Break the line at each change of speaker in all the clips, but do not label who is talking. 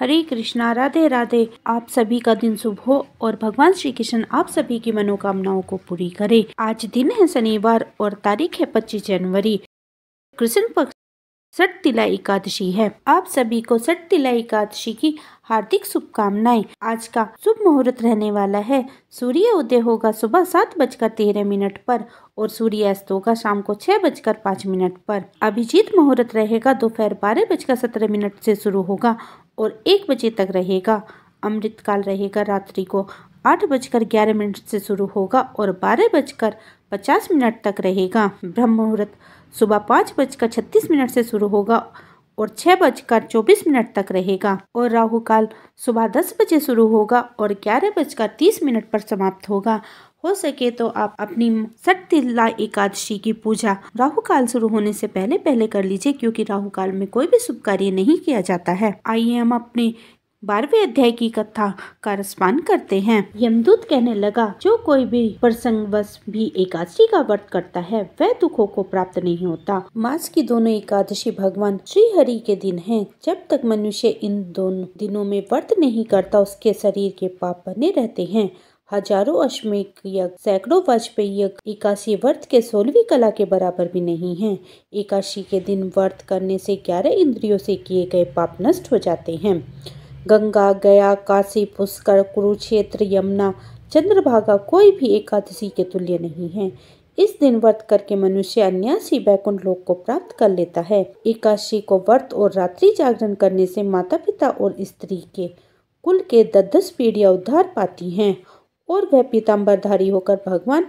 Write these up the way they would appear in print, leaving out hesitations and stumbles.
हरे कृष्णा, राधे राधे। आप सभी का दिन शुभ हो और भगवान श्री कृष्ण आप सभी की मनोकामनाओं को पूरी करे। आज दिन है शनिवार और तारीख है 25 जनवरी। कृष्ण पक्ष षठ तिला एकादशी है। आप सभी को षठ तिला एकादशी की हार्दिक शुभकामनाएं। आज का शुभ मुहूर्त रहने वाला है। सूर्य उदय होगा सुबह 7:13 पर और सूर्यास्त होगा शाम को 6:05 पर। अभिजीत मुहूर्त रहेगा दोपहर 12:17 से शुरू होगा और 1 बजे तक रहेगा। अमृत काल रहेगा रात्रि को 8:11 से शुरू होगा और 12:50 तक रहेगा। ब्रह्म मुहूर्त सुबह 5:36 से शुरू होगा और 6:24 तक रहेगा और राहु काल सुबह 10 बजे शुरू होगा और 11:30 पर समाप्त होगा। हो सके तो आप अपनी षठ तिला एकादशी की पूजा राहु काल शुरू होने से पहले कर लीजिए, क्योंकि राहु काल में कोई भी शुभ कार्य नहीं किया जाता है। आइए हम अपने 12वें अध्याय की कथा का रसपान करते हैं। यमदूत कहने लगा, जो कोई भी प्रसंगवश भी एकादशी का व्रत करता है वह दुखों को प्राप्त नहीं होता। मास की दोनों एकादशी भगवान श्री हरि के दिन हैं। जब तक मनुष्य इन दोनों दिनों में व्रत नहीं करता उसके शरीर के पाप बने रहते हैं। हजारों अश्वमेध यज्ञ, सैकड़ों वाजपेयी यज्ञ एकादशी व्रत के 16वीं कला के बराबर भी नहीं है। एकादशी के दिन व्रत करने से 11 इंद्रियों से किए गए पाप नष्ट हो जाते हैं। गंगा, गया, काशी, पुष्कर, कुरुक्षेत्र, यमुना, चंद्रभागा कोई भी एकादशी के तुल्य नहीं है। इस दिन व्रत करके मनुष्य अनायास ही वैकुंठ लोक को प्राप्त कर लेता है। एकादशी को व्रत और रात्रि जागरण करने से माता पिता और स्त्री के कुल के 10 पीढ़ियां उद्धार पाती हैं और वह पीताम्बरधारी होकर भगवान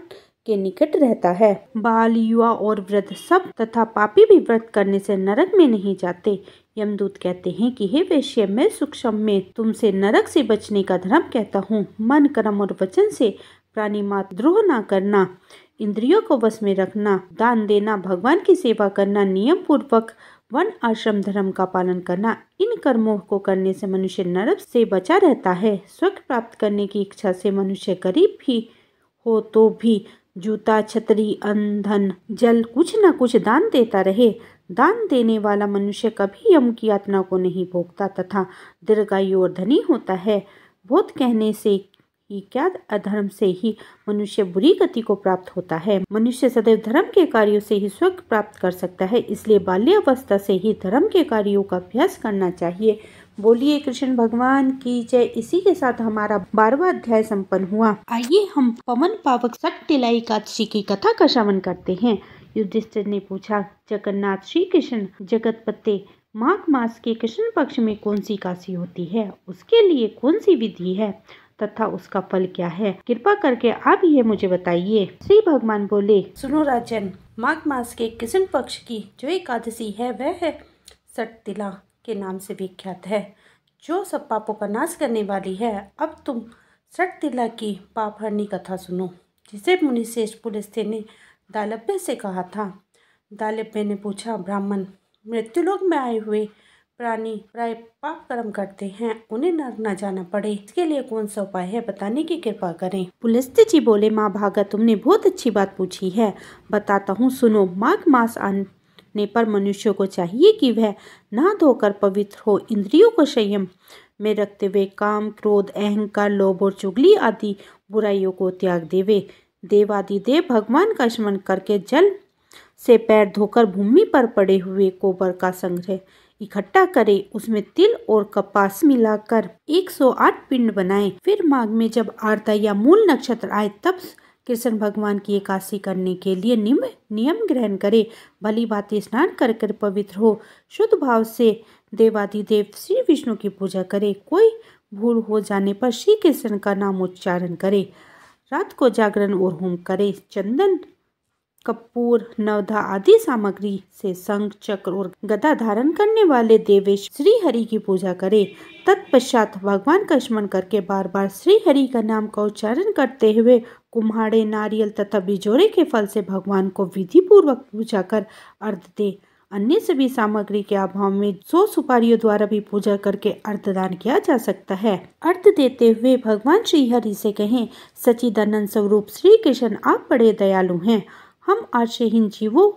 के निकट रहता है। बाल, युवा और वृद्ध सब तथा पापी भी व्रत करने से नरक में नहीं जाते। यमदूत कहते हैं कि हे वैश्य, मैं सूक्ष्म में तुमसे नरक से बचने का धर्म कहता हूँ। मन, कर्म और वचन से प्राणी मात्र द्रोह न करना, इंद्रियों को वश में रखना, दान देना, भगवान की सेवा करना, नियम पूर्वक वन आश्रम धर्म का पालन करना, इन कर्मों को करने से मनुष्य नरक से बचा रहता है। स्वर्ग प्राप्त करने की इच्छा से मनुष्य गरीब भी हो तो भी जूता, छतरी, अन्न, धन, जल कुछ न कुछ दान देता रहे। दान देने वाला मनुष्य कभी यम की यातना को नहीं भोगता तथा दीर्घायु और धनी होता है। बहुत कहने से ही क्या, अधर्म से ही मनुष्य बुरी गति को प्राप्त होता है। मनुष्य सदैव धर्म के कार्यों से ही स्वर्ग प्राप्त कर सकता है, इसलिए बाल्यावस्था से ही धर्म के कार्यों का अभ्यास करना चाहिए। बोलिए कृष्ण भगवान की जय। इसी के साथ हमारा 12वां अध्याय संपन्न हुआ। आइए हम पवन पावक षठ तिला एकादशी की कथा का श्रवण करते हैं। युधिष्ठिर ने पूछा, जगन्नाथ श्री कृष्ण जगतपते, माघ मास के कृष्ण पक्ष में कौन सी एकादशी होती है? उसके लिए कौन सी विधि है तथा उसका फल क्या है? कृपा करके आप ये मुझे बताइए। श्री भगवान बोले, सुनो राजन, माघ मास के कृष्ण पक्ष की जो एकादशी है वह है षठ तिला के नाम से विख्यात है, जो सब पापों का नाश करने वाली है। अब तुम षठ तिला की पाप हरनी कथा सुनो, जिसे मुनिश्रेष्ठ पुलस्त्य ने दालभ्य से कहा था। दालभ्य ने पूछा, ब्राह्मण, मृत्युलोक में आए हुए प्राणी प्राय पाप कर्म करते हैं, उन्हें नरक न जाना पड़े, इसके लिए कौन सा उपाय है, बताने की कृपा करें। पुलस्त्य जी बोले, माँ भागा, तुमने बहुत अच्छी बात पूछी है, बताता हूँ, सुनो। माघ मास आने पर मनुष्य को चाहिए कि वह नहा धोकर पवित्र हो, इंद्रियों को संयम में रखते हुए काम, क्रोध, अहंकार, लोभ और चुगली आदि बुराइयों को त्याग देवे। देवादिदेव भगवान का स्मरण करके जल से पैर धोकर भूमि पर पड़े हुए गोबर का संग्रह इकट्ठा करे, उसमें तिल और कपास मिलाकर 108 पिंड बनाए। फिर माघ में जब आर्द्रा या मूल नक्षत्र आए तब कृष्ण भगवान की एकादशी करने के लिए नियम ग्रहण करे। भली भांति स्नान कर कर पवित्र हो, शुद्ध भाव से देवादिदेव श्री विष्णु की पूजा करे। कोई भूल हो जाने पर श्री कृष्ण का नाम उच्चारण करे। रात को जागरण और होम करे। चंदन, कपूर, नवधा आदि सामग्री से शंख, चक्र और गदा धारण करने वाले देवेश श्री हरि की पूजा करे। तत्पश्चात भगवान का स्मरण करके बार बार श्री हरि का नाम का उच्चारण करते हुए कुम्हाड़े, नारियल तथा बिजोरे के फल से भगवान को विधि पूर्वक पूजा कर अर्घ दे। अन्य सभी सामग्री के अभाव में 100 सुपारियों द्वारा भी पूजा करके अर्घदान किया जा सकता है। अर्घ देते हुए भगवान श्री हरि से कहें, सच्चिदानंद स्वरूप श्री कृष्ण, आप बड़े दयालु हैं। हम आश्रयहीन जीवों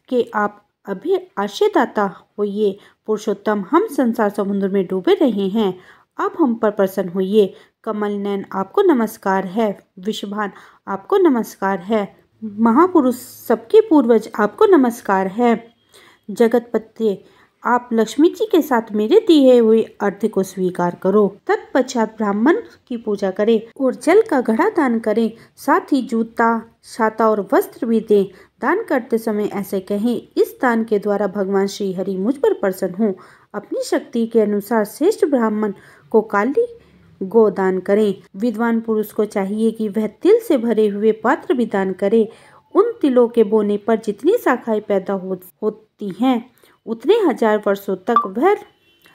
के आप अभी आश्रयदाता होइए। पुरुषोत्तम, हम संसार समुद्र में डूबे रहे हैं, अब हम पर प्रसन्न होइए। कमल नयन, आपको नमस्कार है। विश्वभान, आपको नमस्कार है। महापुरुष, सबके पूर्वज, आपको नमस्कार है। जगतपते, आप लक्ष्मी जी के साथ मेरे दिए हुए अर्घ्य को स्वीकार करो। तत्पश्चात ब्राह्मण की पूजा करें और जल का घड़ा दान करें, साथ ही जूता, छाता और वस्त्र भी दें। दान करते समय ऐसे कहें, इस दान के द्वारा भगवान श्री हरि मुझ पर प्रसन्न हो। अपनी शक्ति के अनुसार श्रेष्ठ ब्राह्मण को काली गो दान करें। विद्वान पुरुष को चाहिए कि वह तिल से भरे हुए पात्र भी दान करे। उन तिलों के बोने पर जितनी शाखाएं पैदा होती हैं, उतने 1000 वर्षों तक वह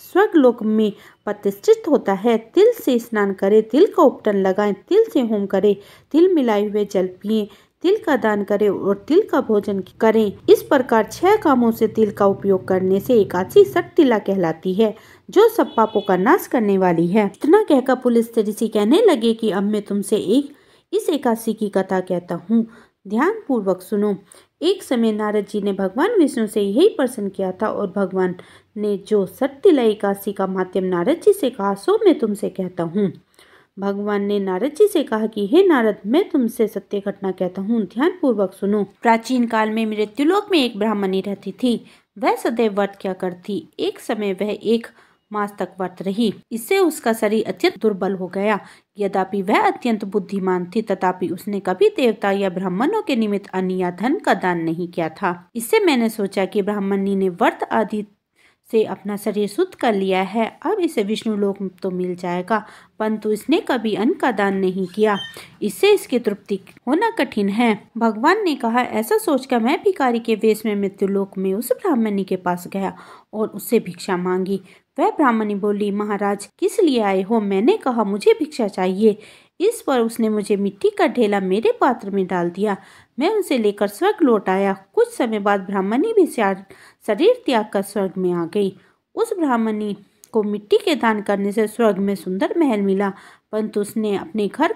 स्वर्गलोक में प्रतिष्ठित होता है। तिल से स्नान करें, तिल का उपटन लगाएं, तिल से होम करें, तिल मिलाए हुए जल पिएं, तिल का दान करें और तिल का भोजन करें। इस प्रकार 6 कामों से तिल का उपयोग करने से एकादशी सटतिला कहलाती है, जो सब पापों का नाश करने वाली है। इतना कहकर पुलिस ऋषि कहने लगे कि अब मैं तुमसे इस एकादशी की कथा कहता हूँ, ध्यान पूर्वक सुनो। एक समय नारद जी ने भगवान विष्णु से यही प्रश्न किया था और भगवान ने जो सटतिला एकादशी का माध्यम नारद जी से कहा, सो मैं तुमसे कहता हूँ। भगवान ने नारद जी से कहा कि हे नारद, मैं तुमसे सत्य घटना कहता हूँ, ध्यान पूर्वक सुनो। प्राचीन काल में मृत्युलोक में एक ब्राह्मणी रहती थी। वह सदैव व्रत किया करती। एक समय वह 1 मास तक व्रत रही। इससे उसका शरीर अत्यंत दुर्बल हो गया। यद्यपि वह अत्यंत बुद्धिमान थी, तथापि उसने कभी देवता या ब्राह्मणों के निमित्त अन्न या धन का दान नहीं किया था। इससे मैंने सोचा कि ब्राह्मणी ने व्रत आदि से अपना शरीर शुद्ध कर लिया है, अब इसे विष्णु लोक तो मिल जाएगा, परंतु इसने कभी अन्न का दान नहीं किया, इससे इसकी तृप्ति होना कठिन है। भगवान ने कहा, ऐसा सोचकर मैं भिखारी के वेश में मृत्युलोक में उस ब्राह्मणी के पास गया और उससे भिक्षा मांगी। वह ब्राह्मणी बोली, महाराज, किस लिए आए हो? मैंने कहा, मुझे भिक्षा चाहिए। इस पर उसने मुझे मिट्टी का ढेला मेरे पात्र में डाल दिया। मैं उसे लेकर स्वर्ग लौट आया। कुछ समय बाद ब्राह्मणी भी शरीर त्याग कर स्वर्ग में आ गई। उस ब्राह्मणी को मिट्टी के दान करने से स्वर्ग में सुंदर महल मिला, परंतु उसने अपने घर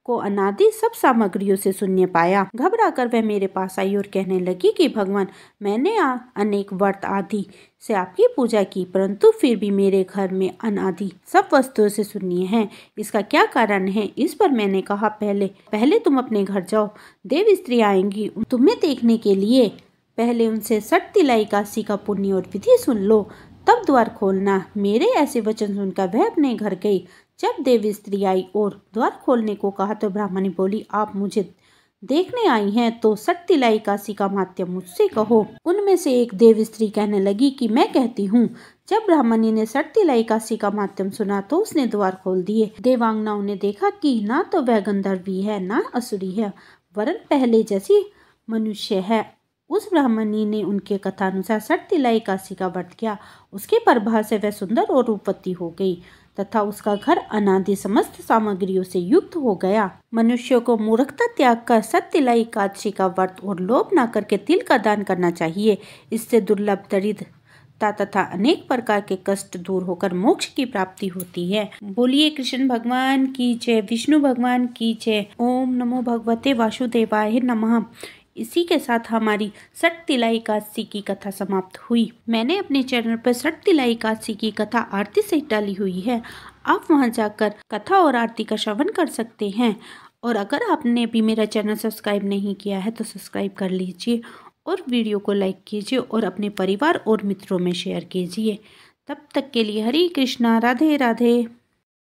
को अनादि सब सामग्रियों से शून्य पाया। घबराकर वह मेरे पास आई और कहने लगी कि भगवान, मैंने अनेक व्रत आदि से आपकी पूजा की, परंतु फिर भी मेरे घर में अनादि सब वस्तुओं से शून्य है। इसका क्या कारण है? इस पर मैंने कहा, पहले तुम अपने घर जाओ, देव स्त्री आएंगी तुम्हें देखने के लिए। पहले उनसे सटतिला एकादशी का पुण्य और विधि सुन लो, तब द्वार खोलना। मेरे ऐसे वचन सुनकर वह अपने घर गई। जब देवी स्त्री आई और द्वार खोलने को कहा तो ब्राह्मणी बोली, आप मुझे देखने आई हैं तो सटतिला एकादशी का माध्यम मुझसे कहो। उनमें से एक देव स्त्री कहने लगी कि मैं कहती हूँ। जब ब्राह्मणी ने सटतिला एकादशी का माध्यम सुना तो उसने द्वार खोल दिए। देवांगनाओं ने देखा कि ना तो वह गंधर्वी है, ना असुरी है, वरन पहले जैसी मनुष्य है। उस ब्राह्मणी ने उनके कथानुसार सटतिला एकादशी का व्रत किया। उसके प्रभाव से वह सुंदर और रूपवती हो गई तथा उसका घर अनादि समस्त सामग्रियों से युक्त हो गया। मनुष्यों को मूर्खता त्याग कर सटतिला एकादशी का व्रत और लोभ न करके तिल का दान करना चाहिए। इससे दुर्लभ, दरिद्रता तथा अनेक प्रकार के कष्ट दूर होकर मोक्ष की प्राप्ति होती है। बोलिए कृष्ण भगवान की जय, विष्णु भगवान की जय। ओम नमो भगवते वासुदेवाय नमः। इसी के साथ हमारी सटतिला एकादशी की कथा समाप्त हुई। मैंने अपने चैनल पर सटतिला एकादशी की कथा आरती सहित डाली हुई है, आप वहां जाकर कथा और आरती का श्रवण कर सकते हैं। और अगर आपने भी मेरा चैनल सब्सक्राइब नहीं किया है तो सब्सक्राइब कर लीजिए और वीडियो को लाइक कीजिए और अपने परिवार और मित्रों में शेयर कीजिए। तब तक के लिए हरे कृष्णा, राधे राधे।